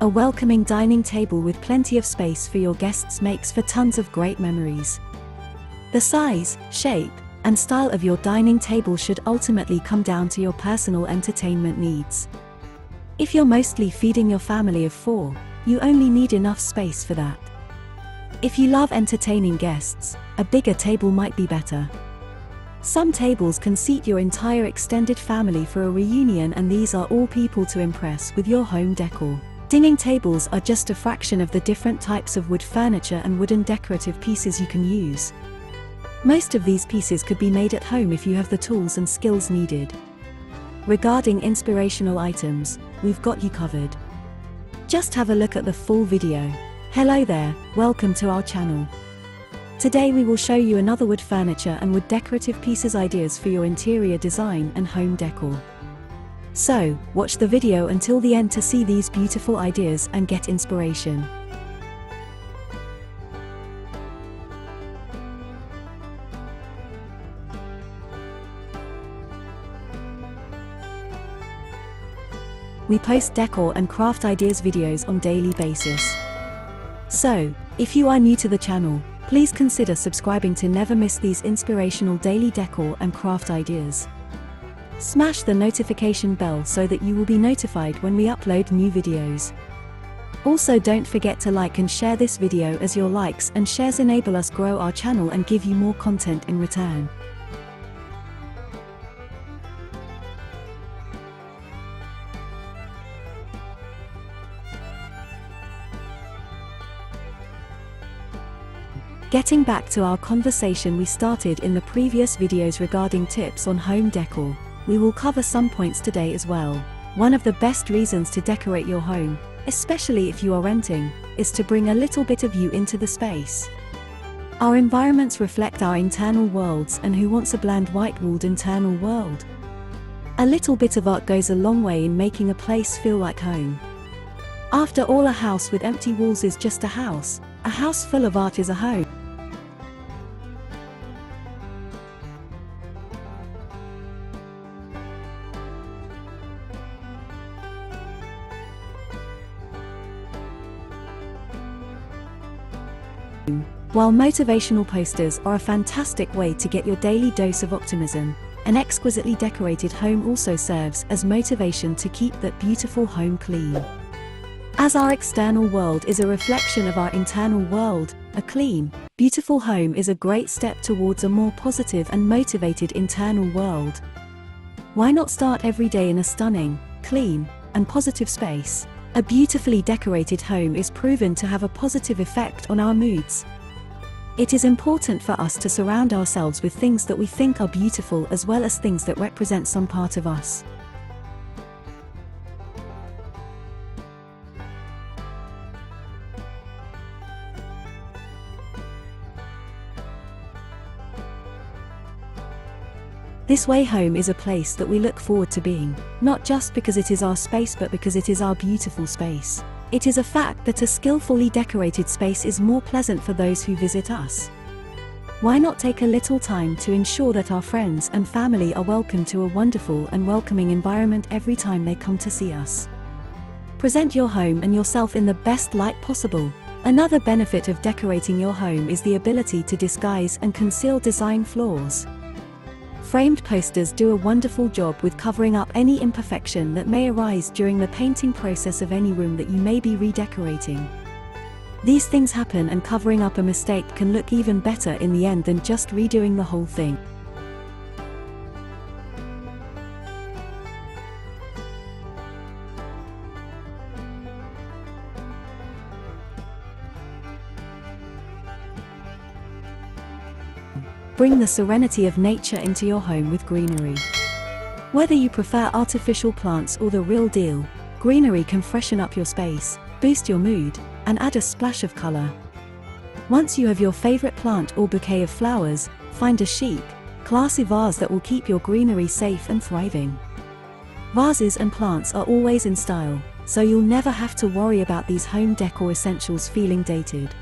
A welcoming dining table with plenty of space for your guests makes for tons of great memories. The size, shape, and style of your dining table should ultimately come down to your personal entertainment needs. If you're mostly feeding your family of 4, you only need enough space for that. If you love entertaining guests, a bigger table might be better. Some tables can seat your entire extended family for a reunion, and these are all people to impress with your home decor. Dining tables are just a fraction of the different types of wood furniture and wooden decorative pieces you can use. Most of these pieces could be made at home if you have the tools and skills needed. Regarding inspirational items, we've got you covered. Just have a look at the full video. Hello there, welcome to our channel. Today we will show you another wood furniture and wood decorative pieces ideas for your interior design and home decor. So, watch the video until the end to see these beautiful ideas and get inspiration. We post decor and craft ideas videos on daily basis. So, if you are new to the channel, please consider subscribing to never miss these inspirational daily decor and craft ideas. Smash the notification bell so that you will be notified when we upload new videos. Also, don't forget to like and share this video, as your likes and shares enable us grow our channel and give you more content in return. Getting back to our conversation we started in the previous videos regarding tips on home decor, we will cover some points today as well. One of the best reasons to decorate your home, especially if you are renting, is to bring a little bit of you into the space. Our environments reflect our internal worlds, and who wants a bland white-walled internal world? A little bit of art goes a long way in making a place feel like home. After all, a house with empty walls is just a house full of art is a home. While motivational posters are a fantastic way to get your daily dose of optimism, an exquisitely decorated home also serves as motivation to keep that beautiful home clean. As our external world is a reflection of our internal world, a clean, beautiful home is a great step towards a more positive and motivated internal world. Why not start every day in a stunning, clean, and positive space? A beautifully decorated home is proven to have a positive effect on our moods. It is important for us to surround ourselves with things that we think are beautiful, as well as things that represent some part of us. This way, home is a place that we look forward to being, not just because it is our space but because it is our beautiful space. It is a fact that a skillfully decorated space is more pleasant for those who visit us. Why not take a little time to ensure that our friends and family are welcome to a wonderful and welcoming environment every time they come to see us? Present your home and yourself in the best light possible. Another benefit of decorating your home is the ability to disguise and conceal design flaws. Framed posters do a wonderful job with covering up any imperfection that may arise during the painting process of any room that you may be redecorating. These things happen, and covering up a mistake can look even better in the end than just redoing the whole thing. Bring the serenity of nature into your home with greenery. Whether you prefer artificial plants or the real deal, greenery can freshen up your space, boost your mood, and add a splash of color. Once you have your favorite plant or bouquet of flowers, find a chic, classy vase that will keep your greenery safe and thriving. Vases and plants are always in style, so you'll never have to worry about these home decor essentials feeling dated.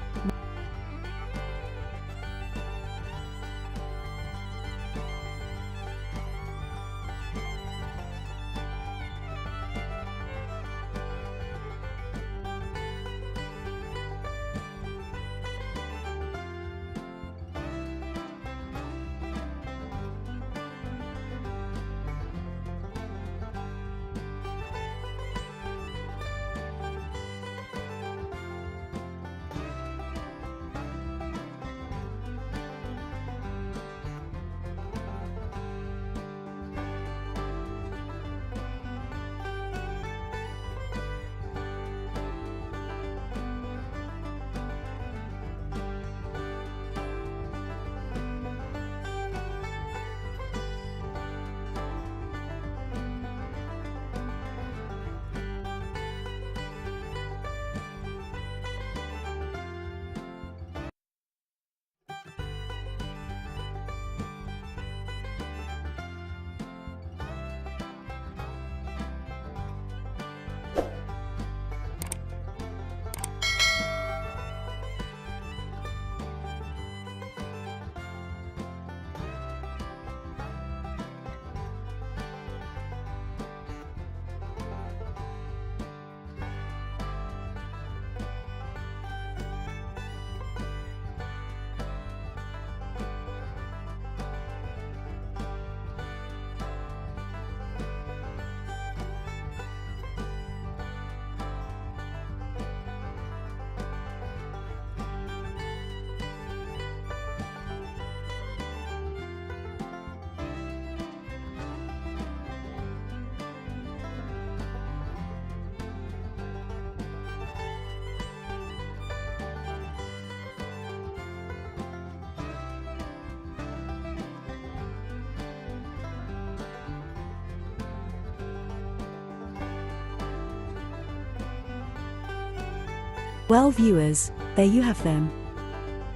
Well viewers, there you have them.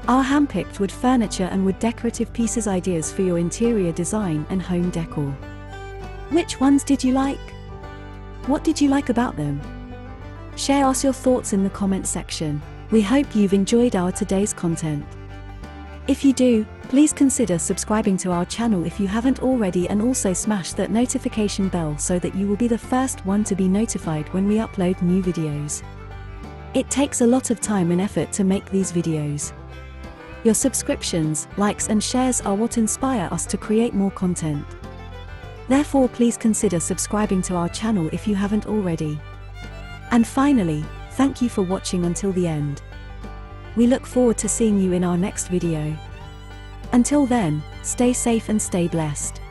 Our handpicked wood furniture and wood decorative pieces ideas for your interior design and home decor. Which ones did you like? What did you like about them? Share us your thoughts in the comment section. We hope you've enjoyed our today's content. If you do, please consider subscribing to our channel if you haven't already, and also smash that notification bell so that you will be the first one to be notified when we upload new videos. It takes a lot of time and effort to make these videos. Your subscriptions, likes and shares are what inspire us to create more content. Therefore, please consider subscribing to our channel if you haven't already. And finally, thank you for watching until the end. We look forward to seeing you in our next video. Until then, stay safe and stay blessed.